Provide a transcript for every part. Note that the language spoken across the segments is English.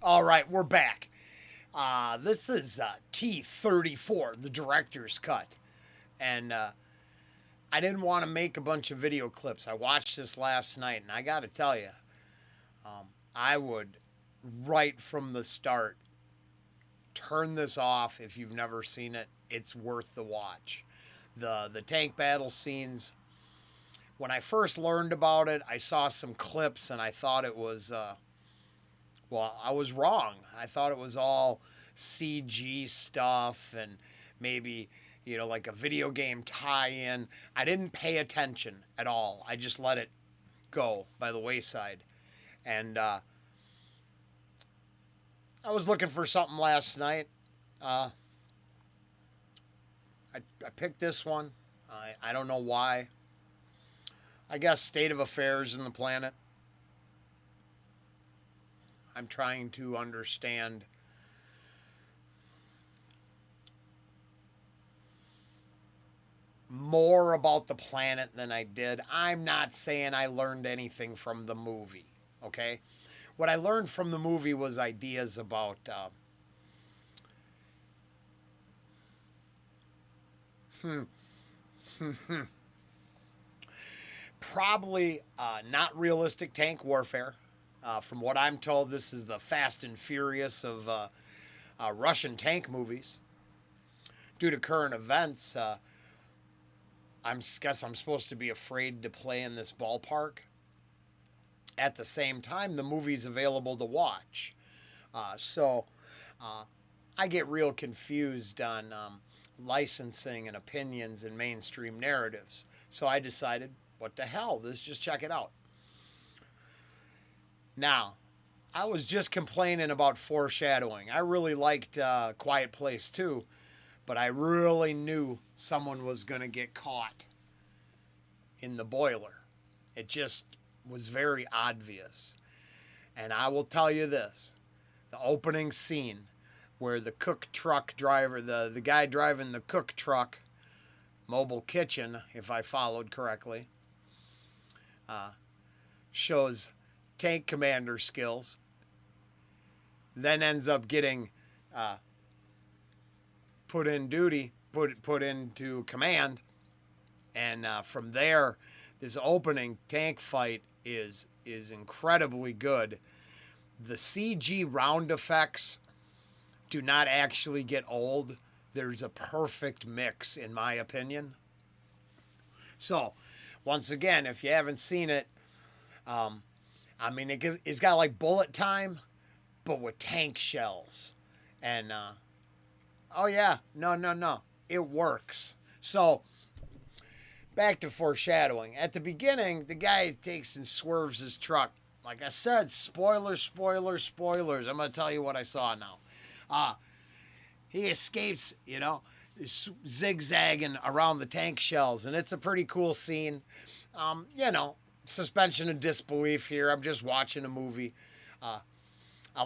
All right, we're back. This is T-34, the director's cut. And I didn't want to make a bunch of video clips. I watched this last night, and I got to tell you, I would, right from the start, turn this off if you've never seen it. It's worth the watch. The tank battle scenes, when I first learned about it, I saw some clips, and I thought it was well, I was wrong. I thought it was all CG stuff and maybe, like a video game tie in. I didn't pay attention at all. I just let it go by the wayside. And I was looking for something last night. I picked this one. I don't know why. I guess state of affairs in the planet. I'm trying to understand more about the planet than I did. I'm not saying I learned anything from the movie, okay? What I learned from the movie was ideas about probably not realistic tank warfare. From what I'm told, this is the Fast and Furious of Russian tank movies. Due to current events, guess I'm supposed to be afraid to play in this ballpark. At the same time, the movie's available to watch. So I get real confused on licensing and opinions and mainstream narratives. So I decided, what the hell? Let's just check it out. Now, I was just complaining about foreshadowing. I really liked Quiet Place 2, but I really knew someone was going to get caught in the boiler. It just was very obvious. And I will tell you this, the opening scene where the cook truck driver, the guy driving the cook truck, mobile kitchen, if I followed correctly, shows tank commander skills, then ends up getting put in duty, put into command, and from there, this opening tank fight is incredibly good. The CG round effects do not actually get old. There's a perfect mix, in my opinion. So, once again, if you haven't seen it, it's got like bullet time, but with tank shells. And, oh yeah, no. It works. So, back to foreshadowing. At the beginning, the guy takes and swerves his truck. Like I said, spoilers. I'm going to tell you what I saw now. He escapes, zigzagging around the tank shells, and it's a pretty cool scene. Suspension of disbelief here. I'm just watching a movie. I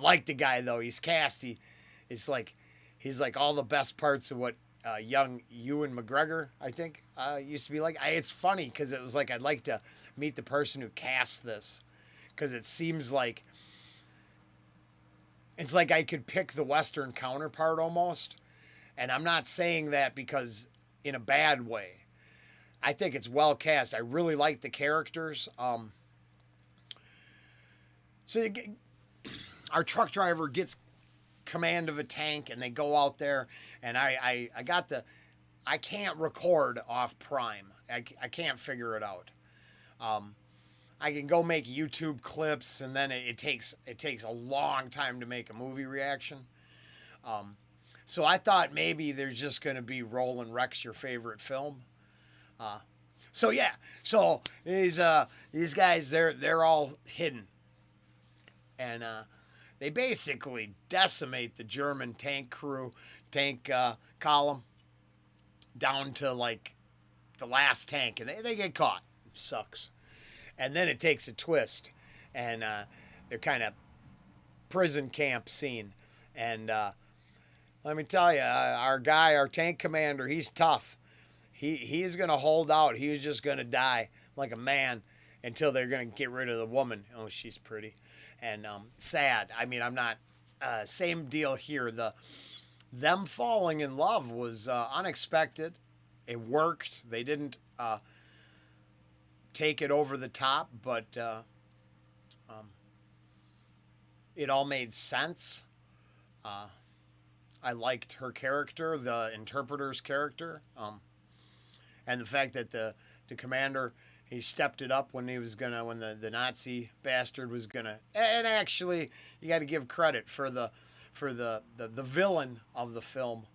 like the guy though. He's cast. He's like all the best parts of what young Ewan McGregor, I think, used to be like. It's funny because it was like I'd like to meet the person who cast this, because it seems like it's like I could pick the Western counterpart almost, and I'm not saying that because in a bad way. I think it's well cast. I really like the characters. Our truck driver gets command of a tank, and they go out there, and I can't record off Prime. I can't figure it out. I can go make YouTube clips, and then it takes a long time to make a movie reaction. So I thought maybe there's just going to be Rollen Wreck's your favorite film. So these guys, they're all hidden, and they basically decimate the German tank column down to like the last tank, and they get caught. Sucks. And then it takes a twist, and they're kind of prison camp scene, and let me tell you, our tank commander, he's tough. He's going to hold out. He's just going to die like a man until they're going to get rid of the woman. Oh, she's pretty. And sad. I'm not Same deal here. Them falling in love was unexpected. It worked. They didn't take it over the top, but um, it all made sense. Uh, I liked her character, the interpreter's character, and the fact that the commander, he stepped it up when he was gonna, when the Nazi bastard was gonna. And actually, you got to give credit for the villain of the film.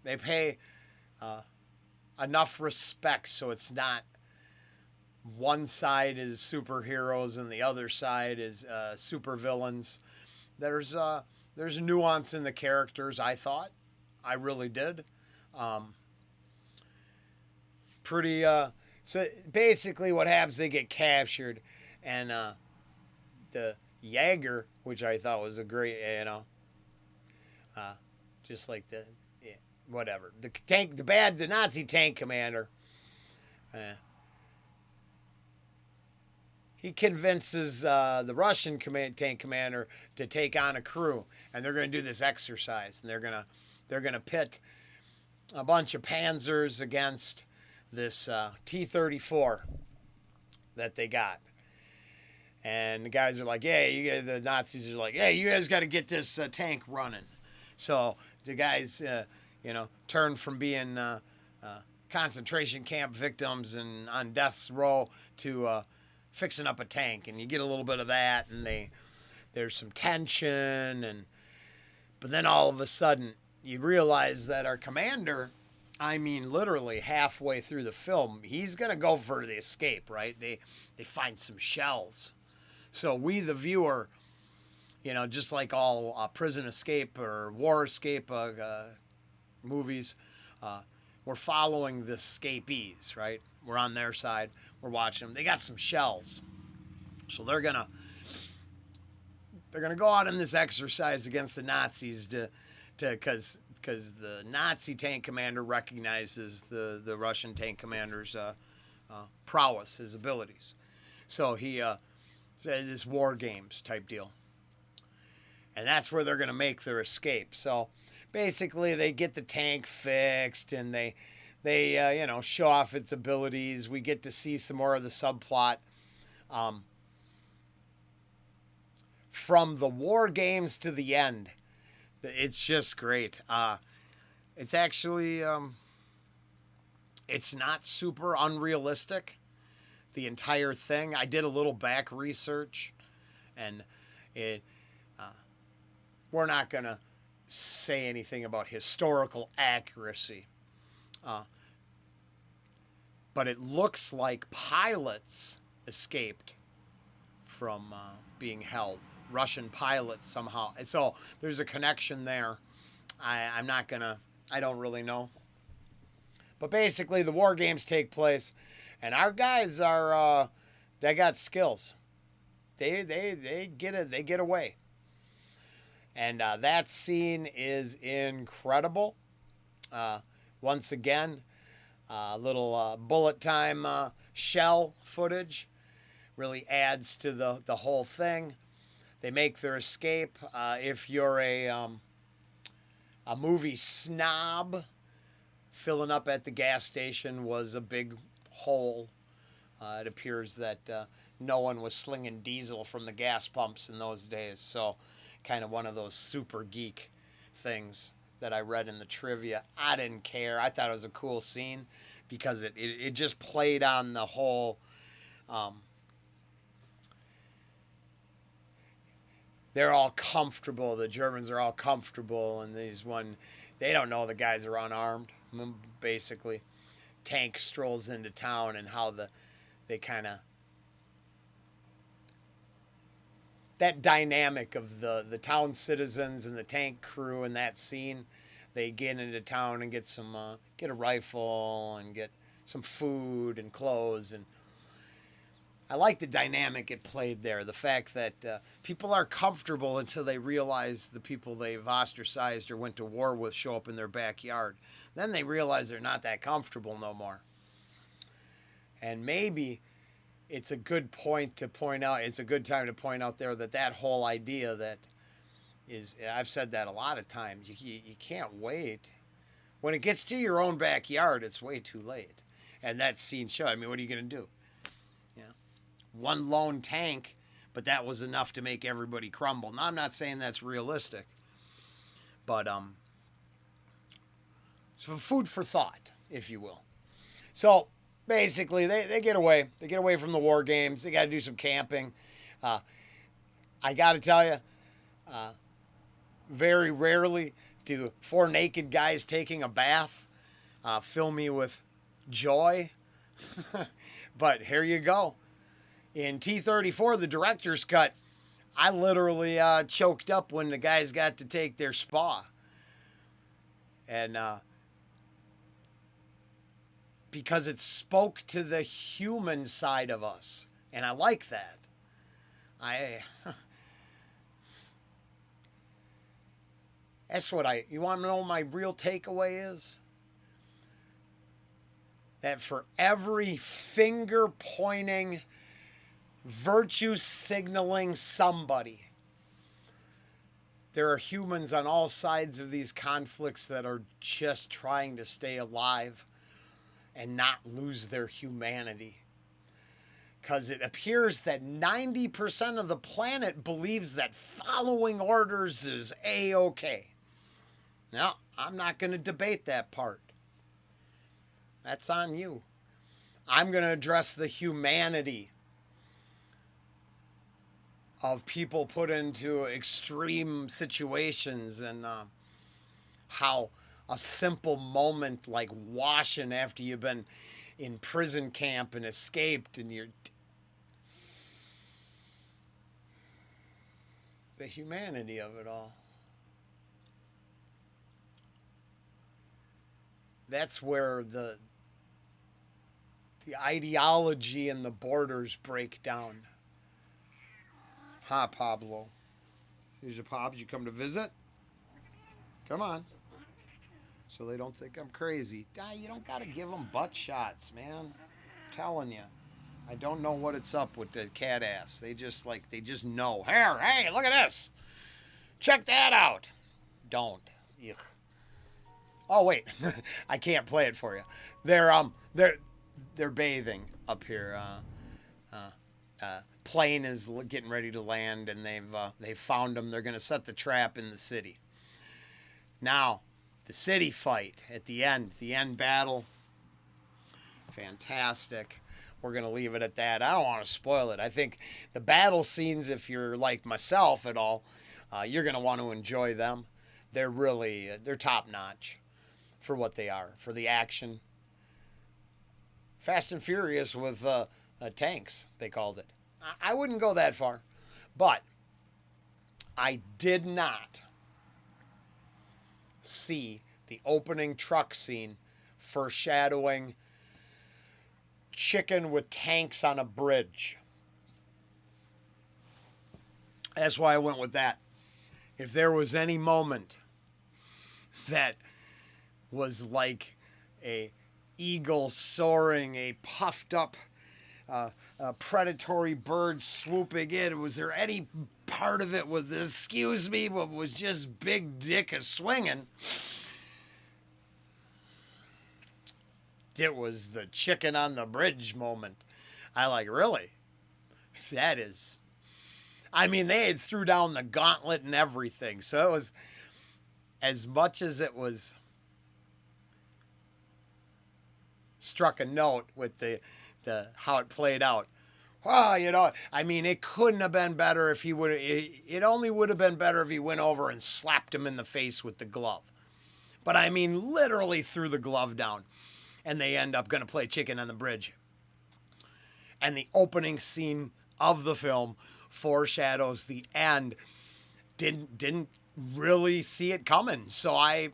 They pay enough respect so it's not one side is superheroes and the other side is supervillains. There's nuance in the characters. I thought, I really did. Um, pretty. So basically, what happens? They get captured, and the Jaeger, which I thought was a great, just like whatever the tank, the Nazi tank commander. Uh, he convinces the Russian tank commander to take on a crew, and they're going to do this exercise, and they're gonna pit a bunch of Panzers against this T-34 that they got. And the guys are like, "Yeah, the Nazis are like, hey, you guys got to get this tank running." So the guys, turn from being concentration camp victims and on death's row to fixing up a tank, and you get a little bit of that, and there's some tension, but then all of a sudden you realize that our commander, I mean literally halfway through the film, he's gonna go for the escape, right? They find some shells, so we the viewer, just like all prison escape or war escape movies, we're following the escapees, right? We're on their side. We're watching them. They got some shells, so they're gonna go out in this exercise against the Nazis because the Nazi tank commander recognizes the Russian tank commander's prowess, his abilities. So he said this war games type deal, and that's where they're gonna make their escape. So basically, they get the tank fixed, and they show off its abilities. We get to see some more of the subplot. From the war games to the end, it's just great. It's actually, it's not super unrealistic, the entire thing. I did a little back research, and we're not going to say anything about historical accuracy. But it looks like pilots escaped from being held. Russian pilots somehow. So there's a connection there. I don't really know. But basically, the war games take place, and our guys are they got skills. They get away, and that scene is incredible. Once again, little bullet time shell footage really adds to the whole thing. They make their escape. If you're a movie snob, filling up at the gas station was a big hole. It appears that no one was slinging diesel from the gas pumps in those days. So kind of one of those super geek things that I read in the trivia. I didn't care. I thought it was a cool scene because it just played on the whole they're all comfortable. The Germans are all comfortable, and they don't know the guys are unarmed, basically. Tank strolls into town, and how they kind of, that dynamic of the town citizens and the tank crew in that scene. They get into town and get a rifle and get some food and clothes, and I like the dynamic it played there. The fact that people are comfortable until they realize the people they've ostracized or went to war with show up in their backyard. Then they realize they're not that comfortable no more. And maybe it's a good point to point out. It's a good time to point out there that that whole idea that is, I've said that a lot of times. You can't wait. When it gets to your own backyard, it's way too late. And that scene showed. I mean, what are you going to do? Yeah, one lone tank, but that was enough to make everybody crumble. Now, I'm not saying that's realistic, but so food for thought, if you will. So basically, they get away. They get away from the war games. They got to do some camping. I got to tell you, very rarely do four naked guys taking a bath fill me with joy. But here you go. In T-34, the director's cut, I literally choked up when the guys got to take their spa. And because it spoke to the human side of us. And I like that. That's what you want to know what my real takeaway is? That for every finger pointing, virtue signaling somebody, there are humans on all sides of these conflicts that are just trying to stay alive and not lose their humanity. Because it appears that 90% of the planet believes that following orders is A-okay. Now, I'm not going to debate that part. That's on you. I'm going to address the humanity of people put into extreme situations and how a simple moment like washing after you've been in prison camp and escaped and you're... The humanity of it all. That's where the ideology and the borders break down. Huh, Pablo? Here's your Pops. You come to visit? Come on. So they don't think I'm crazy. You don't got to give them butt shots, man. I'm telling you. I don't know what it's up with the cat ass. They just know. Here, hey, look at this. Check that out. Don't. Ugh. Oh wait, I can't play it for you. They're bathing up here. Plane is getting ready to land, and they've found them. They're gonna set the trap in the city. Now, the city fight at the end battle. Fantastic. We're gonna leave it at that. I don't want to spoil it. I think the battle scenes, if you're like myself at all, you're gonna want to enjoy them. They're top notch for what they are, for the action. Fast and Furious with tanks, they called it. I wouldn't go that far, but I did not see the opening truck scene foreshadowing chicken with tanks on a bridge. That's why I went with that. If there was any moment that was like a eagle soaring, a puffed up predatory bird swooping in, was there any part of it with, excuse me, but was just big dick a swinging? It was the chicken on the bridge moment. Really? That is... I mean, they had threw down the gauntlet and everything. So it was, as much as it was struck a note with the how it played out. Oh, I mean, it couldn't have been better if he would. It only would have been better if he went over and slapped him in the face with the glove. But I mean, literally threw the glove down, and they end up going to play chicken on the bridge. And the opening scene of the film foreshadows the end. Didn't really see it coming, so I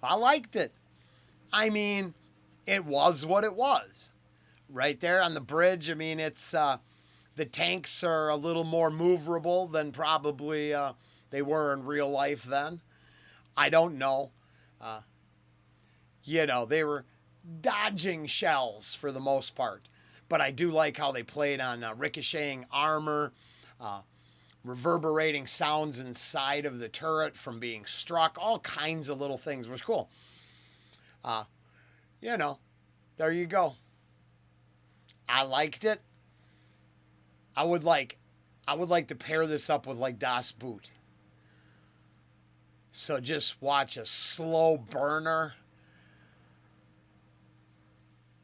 liked it. I mean, it was what it was. Right there on the bridge, I mean, it's the tanks are a little more moveable than probably they were in real life then. I don't know. They were dodging shells for the most part. But I do like how they played on ricocheting armor, reverberating sounds inside of the turret from being struck. All kinds of little things was cool. You know, there you go. I liked it. I would like to pair this up with like Das Boot. So just watch a slow burner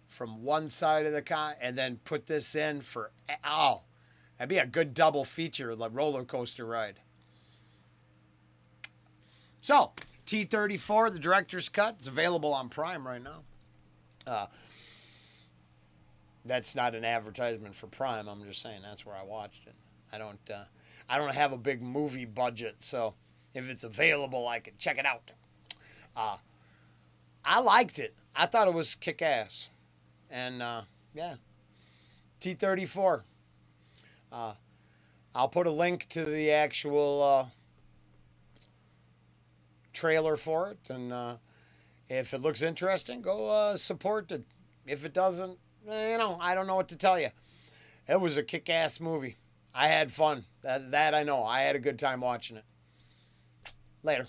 from one side of the con and then put this in for, oh, that'd be a good double feature, like roller coaster ride. So, T-34, the director's cut, is available on Prime right now. That's not an advertisement for Prime. I'm just saying that's where I watched it. I don't have a big movie budget, so if it's available, I can check it out. I liked it. I thought it was kick-ass. And, yeah, T-34. I'll put a link to the actual trailer for it. And if it looks interesting, go support it. If it doesn't, I don't know what to tell you. It was a kick-ass movie. I had fun. That I know. I had a good time watching it. Later.